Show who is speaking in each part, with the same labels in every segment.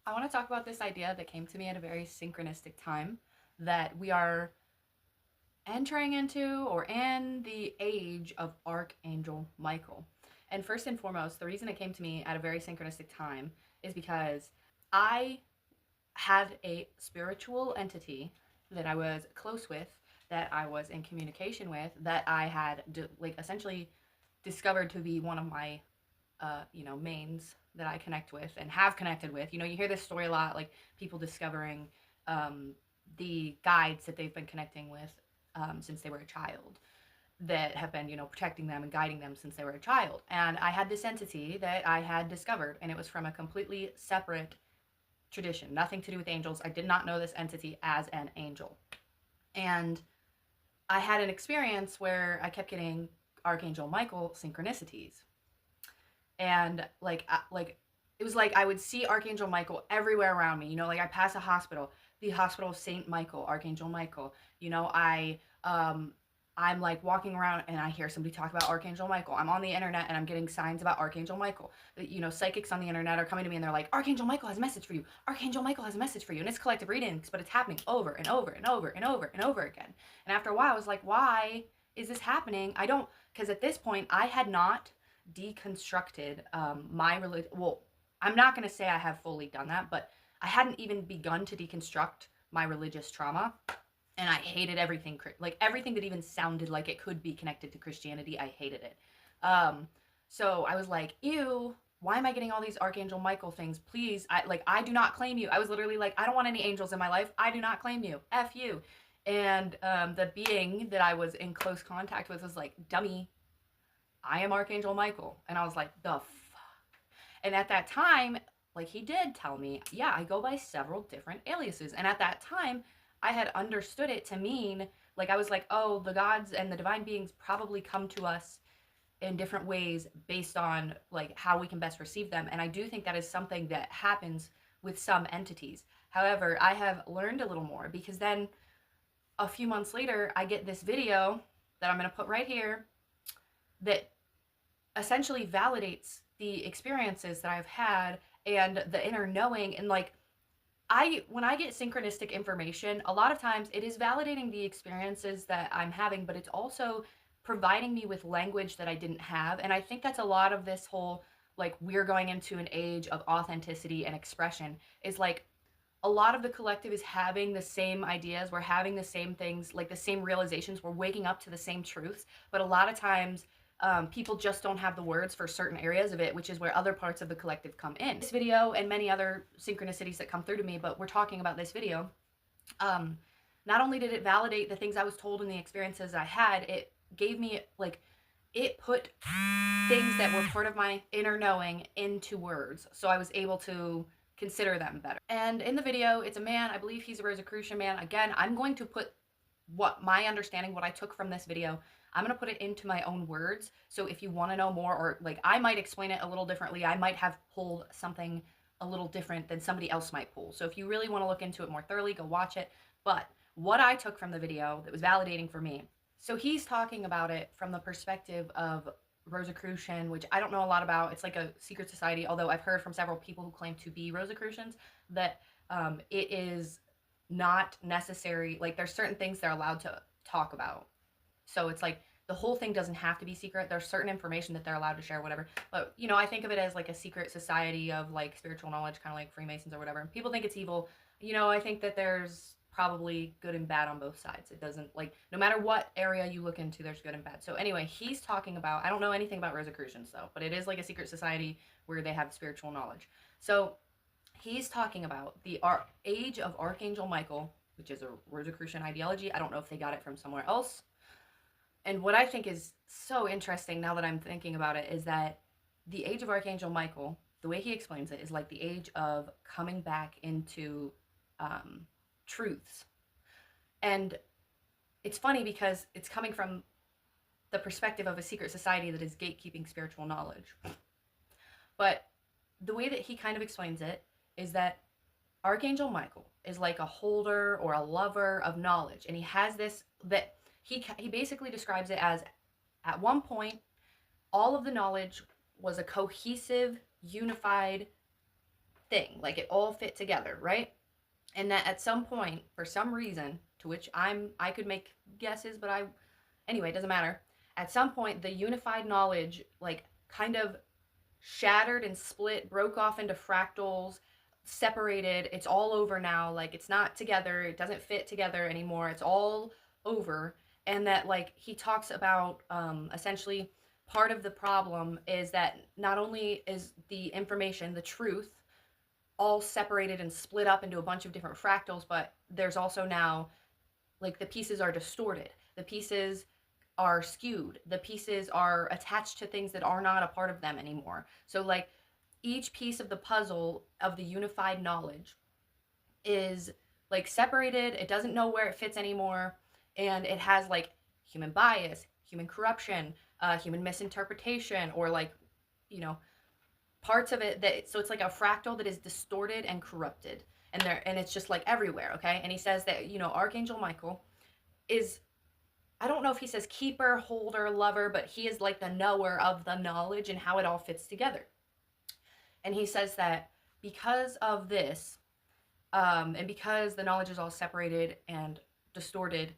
Speaker 1: I want to talk about this idea that came to me at a very synchronistic time that we are entering into or in the age of Archangel Michael. And first and foremost, the reason it came to me at a very synchronistic time is because I had a spiritual entity that I was close with, that I was in communication with, that I had essentially discovered to be one of my mains that I connect with and have connected with. You know, you hear this story a lot, like people discovering the guides that they've been connecting with since they were a child, that have been, protecting them and guiding them since they were a child. And I had this entity that I had discovered, and it was from a completely separate tradition, nothing to do with angels. I did not know this entity as an angel. And I had an experience where I kept getting Archangel Michael synchronicities. And it was like I would see Archangel Michael everywhere around me. You know, like I pass a hospital, the Hospital of Saint Michael, Archangel Michael. You know, I'm like walking around and I hear somebody talk about Archangel Michael. I'm on the internet and I'm getting signs about Archangel Michael. You know, psychics on the internet are coming to me and they're like, Archangel Michael has a message for you. Archangel Michael has a message for you. And it's collective readings, but it's happening over and over and over and over and over again. And after a while, I was like, why is this happening? Because at this point, I had not deconstructed my religion. Well, I'm not going to say I have fully done that, but I hadn't even begun to deconstruct my religious trauma. And I hated everything, like everything that even sounded like it could be connected to Christianity. I hated it. So I was like, ew, why am I getting all these Archangel Michael things? Please, I do not claim you. I was literally like, I don't want any angels in my life. I do not claim you. F you. And the being that I was in close contact with was like, dummy, I am Archangel Michael. And I was like, the fuck? And at that time, like he did tell me, yeah, I go by several different aliases. And at that time, I had understood it to mean, like, I was like, oh, the gods and the divine beings probably come to us in different ways based on, like, how we can best receive them. And I do think that is something that happens with some entities. However, I have learned a little more because then a few months later, I get this video that I'm going to put right here that essentially validates the experiences that I've had and the inner knowing. And like, when I get synchronistic information, a lot of times it is validating the experiences that I'm having, but it's also providing me with language that I didn't have. And I think that's a lot of this whole, like, we're going into an age of authenticity and expression, is like a lot of the collective is having the same ideas, we're having the same things, like the same realizations, we're waking up to the same truths, but a lot of times people just don't have the words for certain areas of it, which is where other parts of the collective come in. This video and many other synchronicities that come through to me, but we're talking about this video. Not only did it validate the things I was told and the experiences I had, it gave me, like, it put things that were part of my inner knowing into words, so I was able to consider them better. And in the video, it's a man, I believe he's a Rosicrucian man. Again, I'm going to put what my understanding, what I took from this video, I'm going to put it into my own words. So if you want to know more, or like I might explain it a little differently, I might have pulled something a little different than somebody else might pull. So if you really want to look into it more thoroughly, go watch it. But what I took from the video that was validating for me, so he's talking about it from the perspective of Rosicrucian, which I don't know a lot about. It's like a secret society, although I've heard from several people who claim to be Rosicrucians that it is not necessary. Like, there's certain things they're allowed to talk about. So it's like the whole thing doesn't have to be secret. There's certain information that they're allowed to share, whatever. But, you know, I think of it as like a secret society of like spiritual knowledge, kind of like Freemasons or whatever. People think it's evil. You know, I think that there's probably good and bad on both sides. It doesn't, like, no matter what area you look into, there's good and bad. So anyway, he's talking about, I don't know anything about Rosicrucians though, but it is like a secret society where they have spiritual knowledge. So he's talking about the Age of Archangel Michael, which is a Rosicrucian ideology. I don't know if they got it from somewhere else. And what I think is so interesting now that I'm thinking about it is that the Age of Archangel Michael, the way he explains it, is like the age of coming back into truths. And it's funny because it's coming from the perspective of a secret society that is gatekeeping spiritual knowledge. But the way that he kind of explains it is that Archangel Michael is like a holder or a lover of knowledge. And he has this, that he basically describes it as, at one point, all of the knowledge was a cohesive, unified thing. Like it all fit together, right? And that at some point, for some reason, to which I could make guesses, but anyway, it doesn't matter. At some point, the unified knowledge like kind of shattered and split, broke off into fractals, separated. It's all over now. Like it's not together. It doesn't fit together anymore. It's all over. And that like he talks about essentially part of the problem is that not only is the information, the truth, all separated and split up into a bunch of different fractals, but there's also now like the pieces are distorted. The pieces are skewed. The pieces are attached to things that are not a part of them anymore. So like each piece of the puzzle of the unified knowledge is like separated. It doesn't know where it fits anymore. And it has like human bias, human corruption, human misinterpretation, or like, you know, parts of it that, so it's like a fractal that is distorted and corrupted, and it's just like everywhere. Okay. And he says that, you know, Archangel Michael is, I don't know if he says keeper, holder, lover, but he is like the knower of the knowledge and how it all fits together. And he says that because of this, and because the knowledge is all separated and distorted,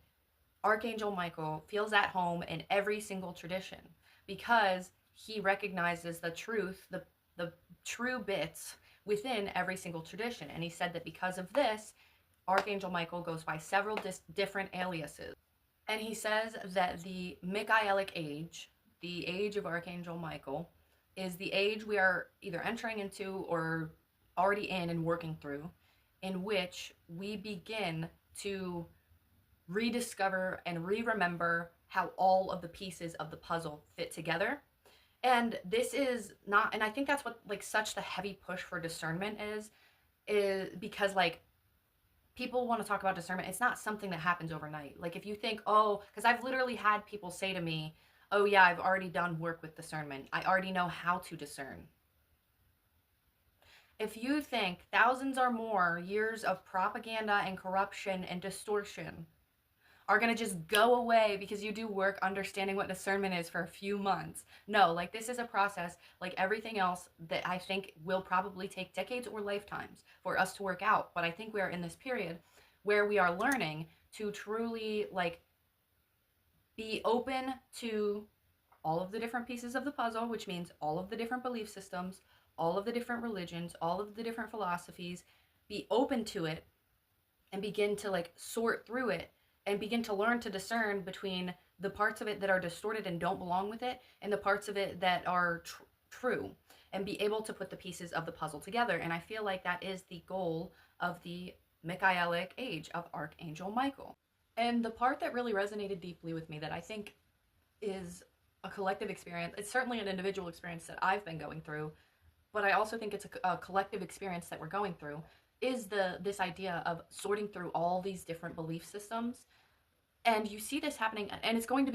Speaker 1: Archangel Michael feels at home in every single tradition because he recognizes the truth, the true bits within every single tradition. And he said that because of this, Archangel Michael goes by several different aliases. And he says that the Michaelic age, the age of Archangel Michael, is the age we are either entering into or already in and working through, in which we begin to rediscover and re-remember how all of the pieces of the puzzle fit together. And this is not, and I think that's what like such the heavy push for discernment is because like people want to talk about discernment. It's not something that happens overnight. Like if you think, oh, because I've literally had people say to me, oh yeah, I've already done work with discernment. I already know how to discern. If you think thousands or more years of propaganda and corruption and distortion are going to just go away because you do work understanding what discernment is for a few months. No, like this is a process like everything else that I think will probably take decades or lifetimes for us to work out. But I think we are in this period where we are learning to truly like be open to all of the different pieces of the puzzle, which means all of the different belief systems, all of the different religions, all of the different philosophies, be open to it and begin to like sort through it and begin to learn to discern between the parts of it that are distorted and don't belong with it and the parts of it that are true, and be able to put the pieces of the puzzle together. And I feel like that is the goal of the Michaelic age of Archangel Michael. And the part that really resonated deeply with me that I think is a collective experience, it's certainly an individual experience that I've been going through, but I also think it's a collective experience that we're going through, is this idea of sorting through all these different belief systems. And you see this happening, and there's going to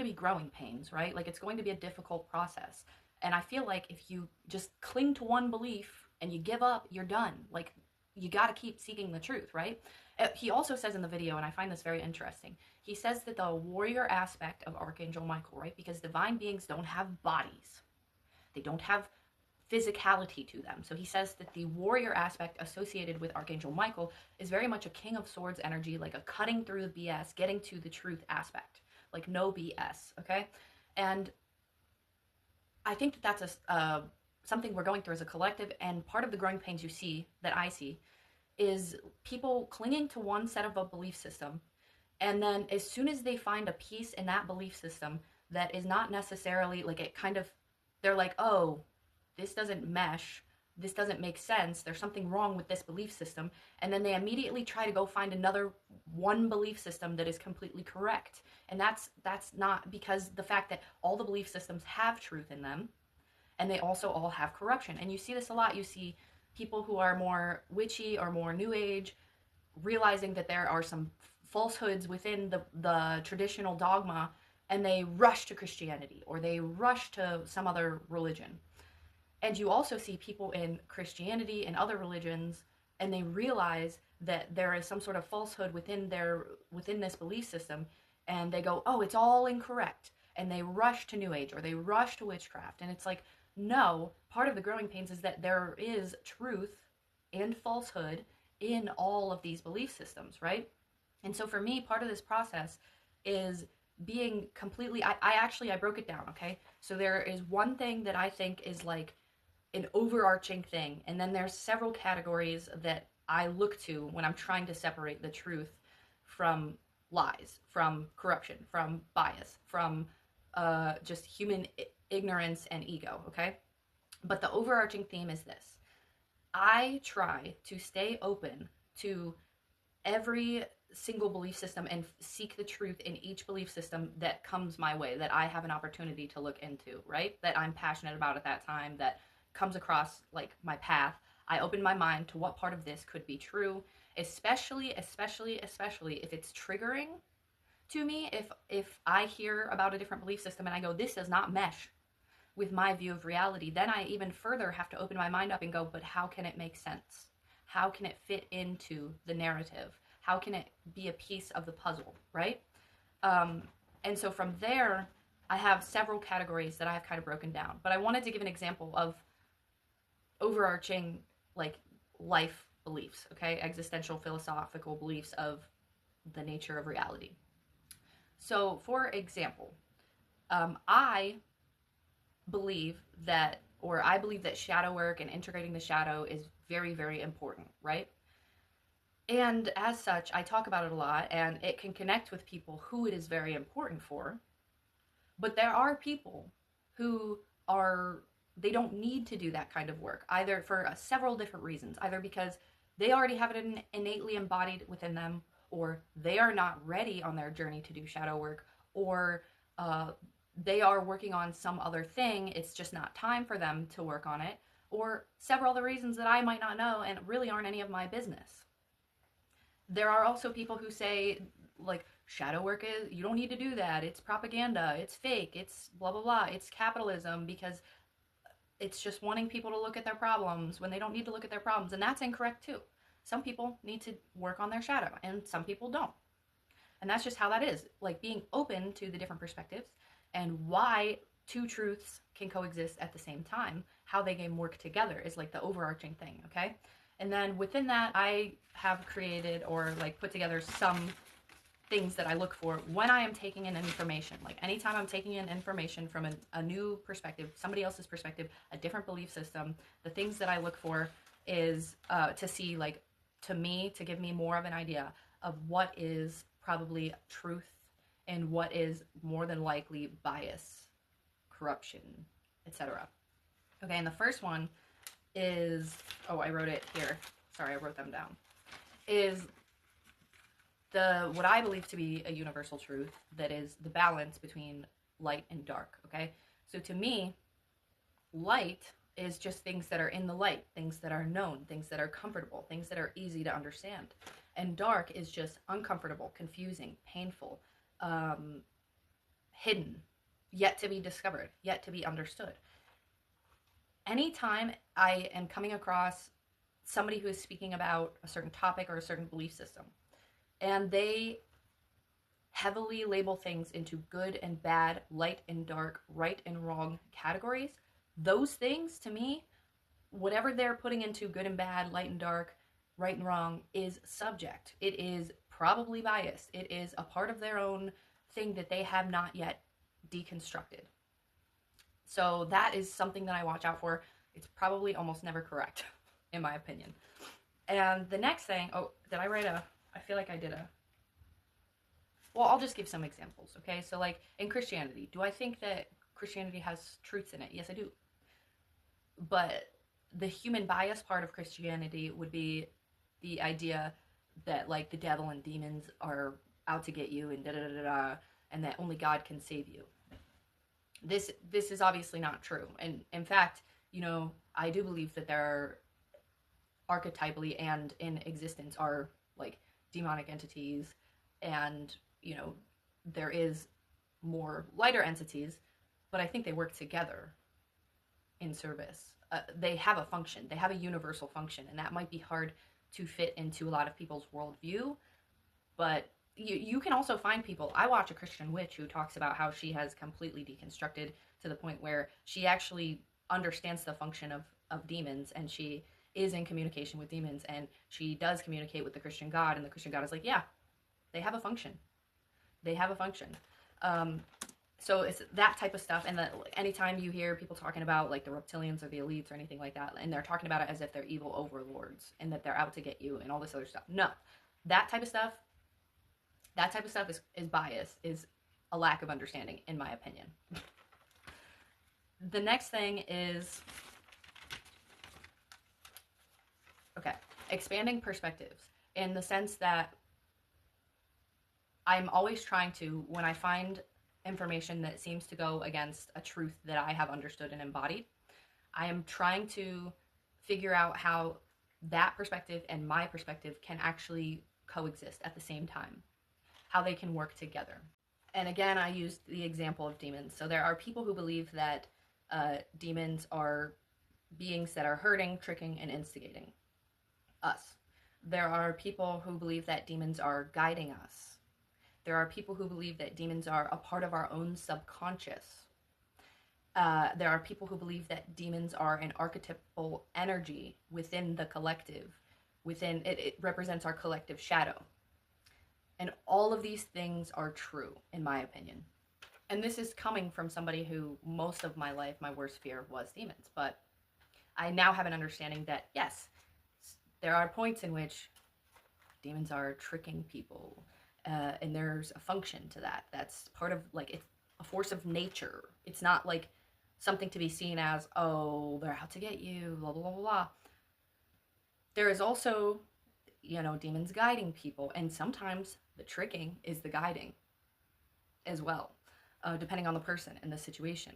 Speaker 1: be growing pains, right? Like it's going to be a difficult process. And I feel like if you just cling to one belief and you give up, you're done. Like you got to keep seeking the truth, right? He also says in the video, and I find this very interesting, he says that the warrior aspect of Archangel Michael, right? Because divine beings don't have bodies. They don't have physicality to them. So he says that the warrior aspect associated with Archangel Michael is very much a King of Swords energy, like a cutting through the BS, getting to the truth aspect, like no BS, okay? And I think that that's something we're going through as a collective, and part of the growing pains you see, that I see, is people clinging to one set of a belief system, and then as soon as they find a piece in that belief system that is not necessarily, like it kind of, they're like, oh, this doesn't mesh, this doesn't make sense, there's something wrong with this belief system, and then they immediately try to go find another one belief system that is completely correct. And that's not, because the fact that all the belief systems have truth in them, and they also all have corruption. And you see this a lot. You see people who are more witchy or more new age realizing that there are some falsehoods within the traditional dogma, and they rush to Christianity or they rush to some other religion. And you also see people in Christianity and other religions, and they realize that there is some sort of falsehood within this belief system, and they go, oh, it's all incorrect, and they rush to New Age or they rush to witchcraft. And it's like, no, part of the growing pains is that there is truth and falsehood in all of these belief systems, right? And so for me, part of this process is being completely, I broke it down, okay? So there is one thing that I think is like an overarching thing, and then there's several categories that I look to when I'm trying to separate the truth from lies, from corruption, from bias, from just human ignorance and ego, okay? But the overarching theme is this: I try to stay open to every single belief system and seek the truth in each belief system that comes my way, that I have an opportunity to look into, right? That I'm passionate about at that time, that comes across like my path. I open my mind to what part of this could be true, especially if it's triggering to me. If I hear about a different belief system and I go, this does not mesh with my view of reality, then I even further have to open my mind up and go, but how can it make sense? How can it fit into the narrative? How can it be a piece of the puzzle, right? And so from there, I have several categories that I have kind of broken down. But I wanted to give an example of overarching, like, life beliefs, okay? Existential, philosophical beliefs of the nature of reality. So, for example, I believe that, or I believe that shadow work and integrating the shadow is very, very important, right? And as such, I talk about it a lot, and it can connect with people who it is very important for. But there are people who they don't need to do that kind of work, either for several different reasons, either because they already have it innately embodied within them, or they are not ready on their journey to do shadow work, or they are working on some other thing. It's just not time for them to work on it, or several other reasons that I might not know and really aren't any of my business. There are also people who say, like, shadow work is, you don't need to do that. It's propaganda. It's fake. It's blah, blah, blah. It's capitalism, because it's just wanting people to look at their problems when they don't need to look at their problems. And that's incorrect too. Some people need to work on their shadow and some people don't. And that's just how that is. Like, being open to the different perspectives and why two truths can coexist at the same time, how they can work together is like the overarching thing, okay? And then within that, I have created or like put together some things that I look for when I am taking in information. Like, anytime I'm taking in information from a new perspective, somebody else's perspective, a different belief system, the things that I look for is to see, like, to me, to give me more of an idea of what is probably truth and what is more than likely bias, corruption, etc. Okay, and the first one is, oh, I wrote it here. Sorry, I wrote them down. Is what I believe to be a universal truth, that is the balance between light and dark, okay? So to me, light is just things that are in the light, things that are known, things that are comfortable, things that are easy to understand. And dark is just uncomfortable, confusing, painful, hidden, yet to be discovered, yet to be understood. Anytime I am coming across somebody who is speaking about a certain topic or a certain belief system, and they heavily label things into good and bad, light and dark, right and wrong categories, those things, to me, whatever they're putting into good and bad, light and dark, right and wrong, is subject. It is probably biased. It is a part of their own thing that they have not yet deconstructed. So that is something that I watch out for. It's probably almost never correct, in my opinion. And the next thing, I feel like I did well, I'll just give some examples, okay? So, like, in Christianity, do I think that Christianity has truths in it? Yes, I do. But the human bias part of Christianity would be the idea that, like, the devil and demons are out to get you and da-da-da-da-da, and that only God can save you. This is obviously not true. And in fact, I do believe that there are archetypally and in existence are, like, demonic entities, and there is more lighter entities, but I think they work together in service. They have a function, they have a universal function, and that might be hard to fit into a lot of people's worldview, but you can also find people. I watch a Christian witch who talks about how she has completely deconstructed to the point where she actually understands the function of demons, and she is in communication with demons, and she does communicate with the Christian God, and the Christian God is like, yeah, they have a function. They have a function. So it's that type of stuff. And that anytime you hear people talking about like the reptilians or the elites or anything like that, and they're talking about it as if they're evil overlords and that they're out to get you and all this other stuff. No, that type of stuff is bias, is a lack of understanding, in my opinion. The next thing is, okay, expanding perspectives, in the sense that I'm always trying to, when I find information that seems to go against a truth that I have understood and embodied, I am trying to figure out how that perspective and my perspective can actually coexist at the same time, how they can work together. And again, I used the example of demons. So there are people who believe that demons are beings that are hurting, tricking, and instigating us. There are people who believe that demons are guiding us. There are people who believe that demons are a part of our own subconscious. There are people who believe that demons are an archetypal energy within the collective. Within it represents our collective shadow. And all of these things are true, in my opinion. And this is coming from somebody who, most of my life, my worst fear was demons. But I now have an understanding that, yes, there are points in which demons are tricking people. And there's a function to that. That's part of, like, it's a force of nature. It's not like something to be seen as, oh, they're out to get you, blah, blah, blah, blah. There is also, demons guiding people. And sometimes the tricking is the guiding as well, depending on the person and the situation.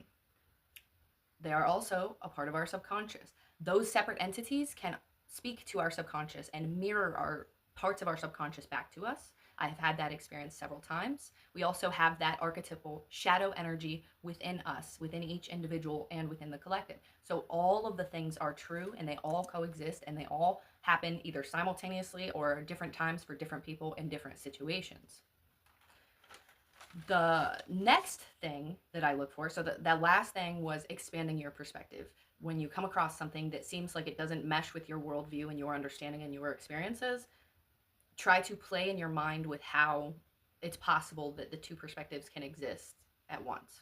Speaker 1: They are also a part of our subconscious. Those separate entities can speak to our subconscious and mirror our parts of our subconscious back to us. I have had that experience several times. We also have that archetypal shadow energy within us, within each individual, and within the collective. So all of the things are true, and they all coexist, and they all happen either simultaneously or different times for different people in different situations. The next thing that I look for, so that last thing was expanding your perspective. When you come across something that seems like it doesn't mesh with your worldview and your understanding and your experiences, try to play in your mind with how it's possible that the two perspectives can exist at once.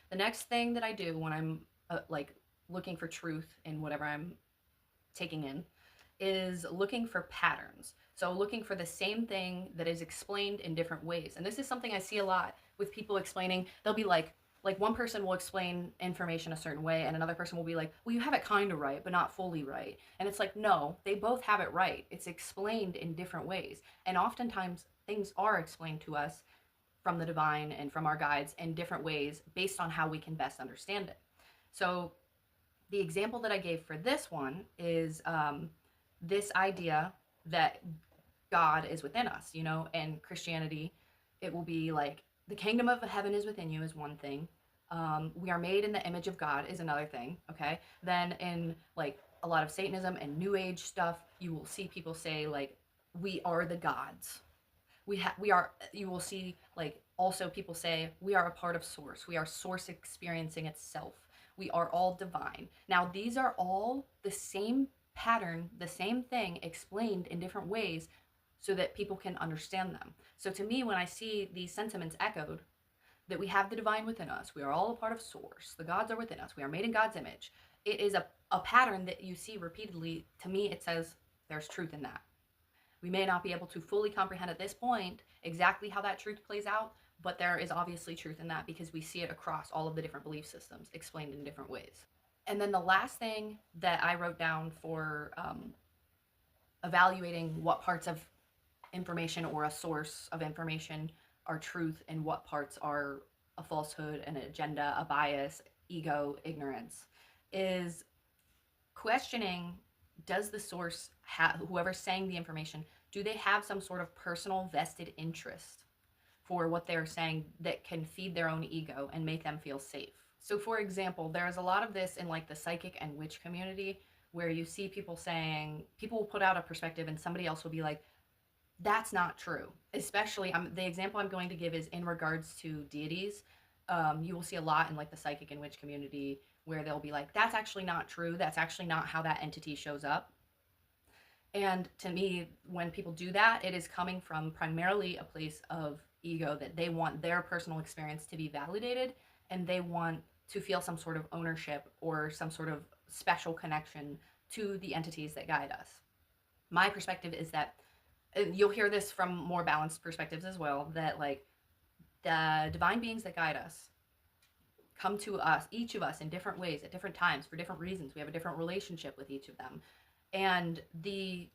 Speaker 1: The next thing that I do when I'm looking for truth in whatever I'm taking in is looking for patterns. So looking for the same thing that is explained in different ways. And this is something I see a lot with people explaining. They'll be like one person will explain information a certain way, and another person will be like, well, you have it kind of right, but not fully right. And it's like, no, they both have it right. It's explained in different ways. And oftentimes things are explained to us from the divine and from our guides in different ways based on how we can best understand it. So the example that I gave for this one is this idea that God is within us, and Christianity, it will be like, the kingdom of heaven is within you is one thing. We are made in the image of God is another thing, okay? Then in like a lot of Satanism and New Age stuff, you will see people say like, we are the gods. You will see like also people say we are a part of source. We are source experiencing itself. We are all divine. Now these are all the same pattern, the same thing explained in different ways so that people can understand them. So to me, when I see these sentiments echoed, that we have the divine within us, we are all a part of source, the gods are within us, we are made in God's image, it is a pattern that you see repeatedly. To me, it says there's truth in that. We may not be able to fully comprehend at this point exactly how that truth plays out, but there is obviously truth in that because we see it across all of the different belief systems explained in different ways. And then the last thing that I wrote down for evaluating what parts of information or a source of information are truth and what parts are a falsehood, an agenda, a bias, ego, ignorance, is questioning, does the source have, whoever's saying the information, do they have some sort of personal vested interest for what they're saying that can feed their own ego and make them feel safe? So for example, there's a lot of this in like the psychic and witch community where you see people saying, people will put out a perspective and somebody else will be like, that's not true. Especially, the example I'm going to give is in regards to deities. You will see a lot in like the psychic and witch community where they'll be like, that's actually not true. That's actually not how that entity shows up. And to me, when people do that, it is coming from primarily a place of ego, that they want their personal experience to be validated, and they want to feel some sort of ownership or some sort of special connection to the entities that guide us. My perspective is that, you'll hear this from more balanced perspectives as well, that like the divine beings that guide us come to us, each of us, in different ways at different times for different reasons. We have a different relationship with each of them. And the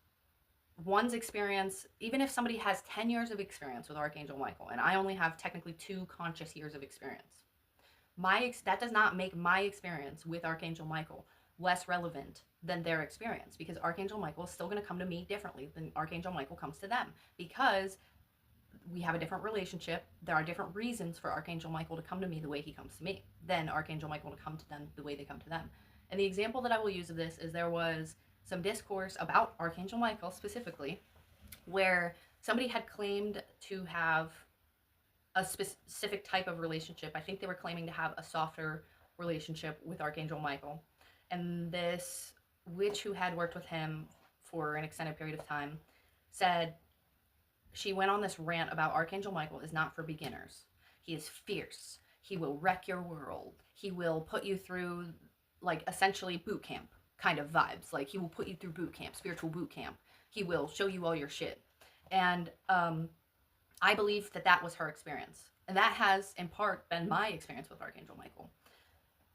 Speaker 1: one's experience, even if somebody has 10 years of experience with Archangel Michael, and I only have technically 2 conscious years of experience, that does not make my experience with Archangel Michael less relevant than their experience, because Archangel Michael is still going to come to me differently than Archangel Michael comes to them, because we have a different relationship. There are different reasons for Archangel Michael to come to me the way he comes to me than Archangel Michael to come to them the way they come to them. And the example that I will use of this is, there was some discourse about Archangel Michael specifically, where somebody had claimed to have a specific type of relationship. I think they were claiming to have a softer relationship with Archangel Michael. And this witch who had worked with him for an extended period of time said, she went on this rant about Archangel Michael is not for beginners. He is fierce. He will wreck your world. He will put you through, like, essentially boot camp kind of vibes. Like, he will put you through boot camp, spiritual boot camp. He will show you all your shit. And I believe that that was her experience. And that has, in part, been my experience with Archangel Michael.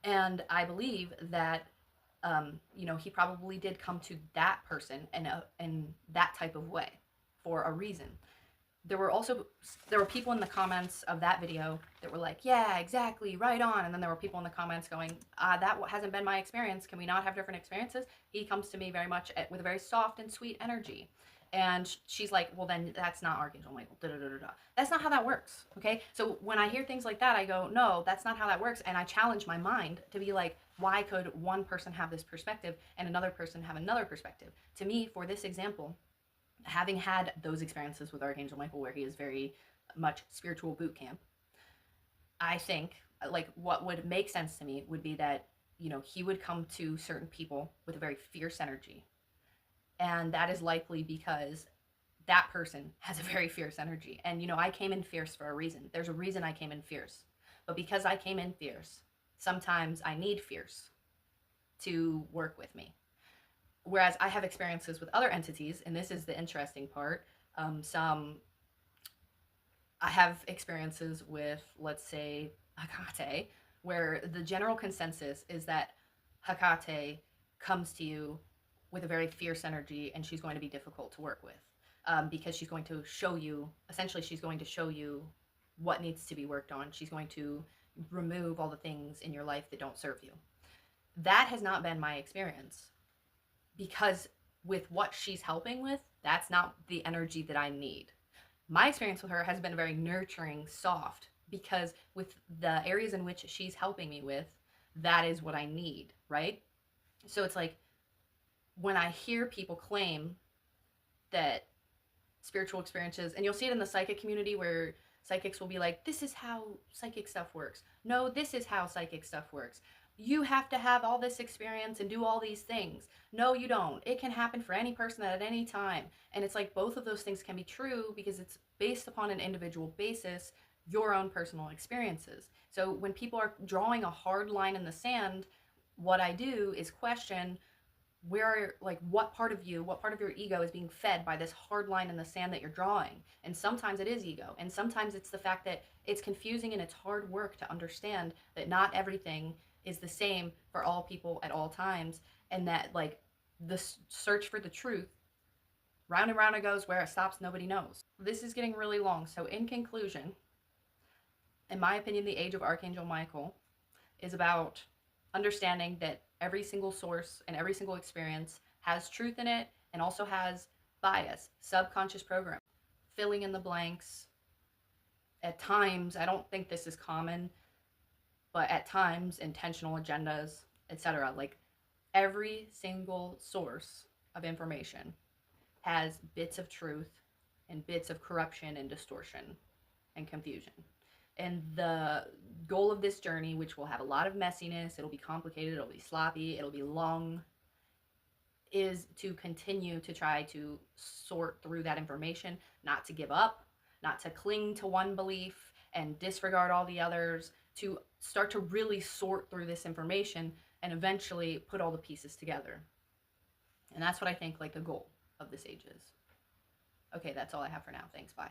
Speaker 1: And I believe that, he probably did come to that person in that type of way for a reason. There were people in the comments of that video that were like, yeah, exactly, right on. And then there were people in the comments going, that hasn't been my experience. Can we not have different experiences? He comes to me very much with a very soft and sweet energy. And she's like, well, then that's not Archangel Michael. Da, da, da, da. That's not how that works, okay? So when I hear things like that, I go, no, that's not how that works. And I challenge my mind to be like, why could one person have this perspective and another person have another perspective? To me, for this example, having had those experiences with Archangel Michael, where he is very much spiritual boot camp, I think, like, what would make sense to me would be that, he would come to certain people with a very fierce energy. And that is likely because that person has a very fierce energy. And, I came in fierce for a reason. There's a reason I came in fierce. But because I came in fierce, sometimes I need fierce to work with me. Whereas I have experiences with other entities, and this is the interesting part. I have experiences with, let's say, Hecate, where the general consensus is that Hecate comes to you with a very fierce energy, and she's going to be difficult to work with, because she's going to show you, essentially she's going to show you what needs to be worked on. She's going to remove all the things in your life that don't serve you. That has not been my experience, because with what she's helping with, that's not the energy that I need. My experience with her has been very nurturing, soft, because with the areas in which she's helping me with, that is what I need, right? So it's like, when I hear people claim that spiritual experiences, and you'll see it in the psychic community where psychics will be like, this is how psychic stuff works. No, this is how psychic stuff works. You have to have all this experience and do all these things. No, you don't. It can happen for any person at any time. And it's like, both of those things can be true, because it's based upon an individual basis, your own personal experiences. So when people are drawing a hard line in the sand, what I do is question, what part of your ego is being fed by this hard line in the sand that you're drawing? And sometimes it is ego, and sometimes it's the fact that it's confusing and it's hard work to understand that not everything is the same for all people at all times, and that, like, the search for the truth, round and round it goes, where it stops nobody knows. This is getting really long, so in conclusion, in my opinion, the Age of Archangel Michael is about understanding that every single source and every single experience has truth in it, and also has bias, subconscious program, filling in the blanks. At times, I don't think this is common, but at times, intentional agendas, etc. Like, every single source of information has bits of truth and bits of corruption and distortion and confusion. And the goal of this journey, which will have a lot of messiness, it'll be complicated, it'll be sloppy, it'll be long, is to continue to try to sort through that information, not to give up, not to cling to one belief and disregard all the others, to start to really sort through this information and eventually put all the pieces together. And that's what I think like the goal of this age is. Okay, that's all I have for now. Thanks, bye.